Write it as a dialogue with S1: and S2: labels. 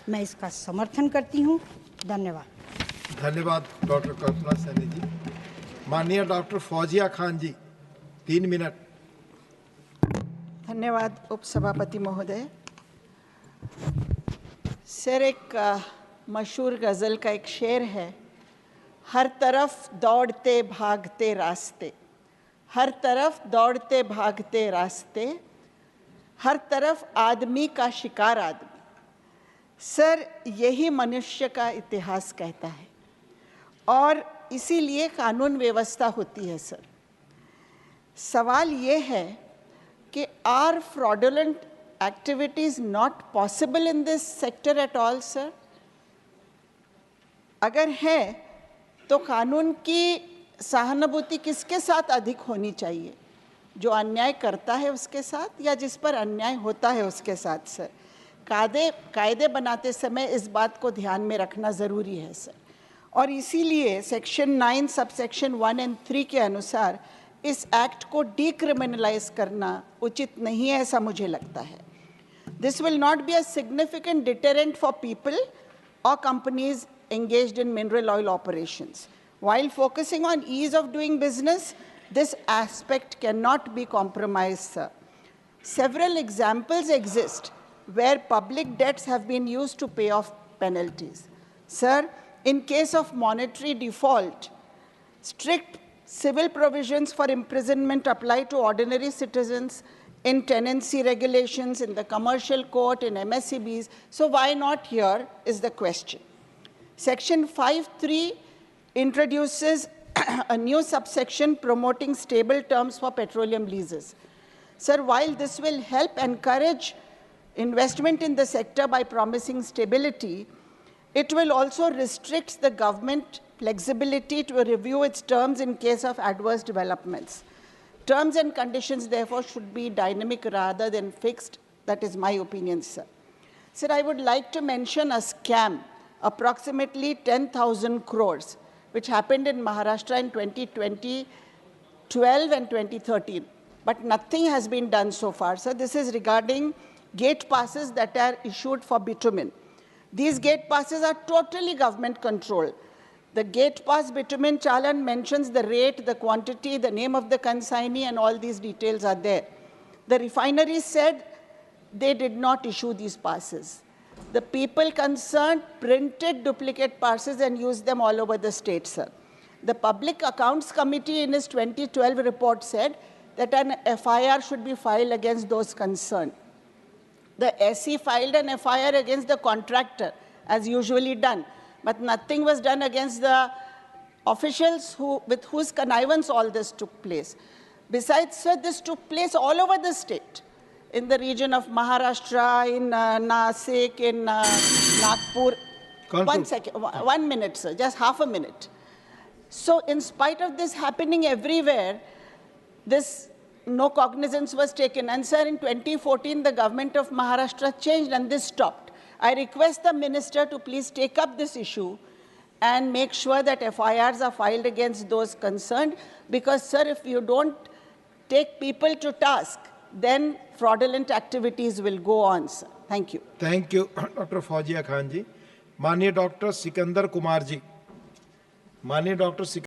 S1: मैं इसका समर्थन करती हूँ। धन्यवाद।
S2: धन्यवाद डॉक्टर कल्पना सैनी जी। माननीय डॉक्टर फौजिया खान जी, 3 मिनट।
S3: धन्यवाद उपसभापति महोदय। सर, एक मशहूर गज़ल का एक शेर है, हर तरफ दौड़ते भागते रास्ते, हर तरफ दौड़ते भागते रास्ते, हर तरफ आदमी का शिकार आदमी। सर, यही मनुष्य का इतिहास कहता है और इसीलिए कानून व्यवस्था होती है। सर, सवाल ये है कि are fraudulent activities not possible in this sector at all, sir? अगर है तो कानून की सहानुभूति किसके साथ अधिक होनी चाहिए, जो अन्याय करता है उसके साथ या जिस पर अन्याय होता है उसके साथ? सर, कायदे बनाते समय इस बात को ध्यान में रखना ज़रूरी है। सर, और इसीलिए सेक्शन 9 सबसेक्शन 1 और 3 के अनुसार इस एक्ट को डीक्रिमिनलाइज करना उचित नहीं है, ऐसा मुझे लगता है। This will not be a significant deterrent for people or companies engaged in mineral oil operations. While focusing on ease of doing business, this aspect cannot be compromised, sir. Several examples exist where public debts have been used to pay off penalties. Sir, in case of monetary default, strict civil provisions for imprisonment apply to ordinary citizens in tenancy regulations, in the commercial court, in MSCBs. So why not here is the question. Section 5(3) introduces a new subsection promoting stable terms for petroleum leases. Sir, while this will help encourage investment in the sector by promising stability, it will also restrict the government flexibility to review its terms in case of adverse developments. Terms and conditions, therefore, should be dynamic rather than fixed. That is my opinion, sir. Sir, I would like to mention a scam, approximately 10,000 crores, which happened in Maharashtra in 2012 and 2013. But nothing has been done so far, sir. This is regarding gate passes that are issued for bitumen. These gate passes are totally government controlled. The gate pass bitumen challan mentions the rate, the quantity, the name of the consignee, and all these details are there. The refinery said they did not issue these passes. The people concerned printed duplicate passes and used them all over the state, sir. The Public Accounts Committee in its 2012 report said that an FIR should be filed against those concerned. The SE filed an FIR against the contractor, as usually done. But nothing was done against the officials with whose connivance all this took place. Besides, sir, this took place all over the state, in the region of Maharashtra, in Nasik, in Nagpur. 1 second, 1 minute, sir, just half a minute. So in spite of this happening everywhere, no cognizance was taken. And sir, in 2014, the government of Maharashtra changed and this stopped. I request the minister to please take up this issue and make sure that FIRs are filed against those concerned, because, sir, if you don't take people to task, then fraudulent activities will go on, sir. Thank you.
S2: Thank you, Dr. Fauziya Khan ji. माननीय doctor Sikandar Kumar ji, माननीय doctor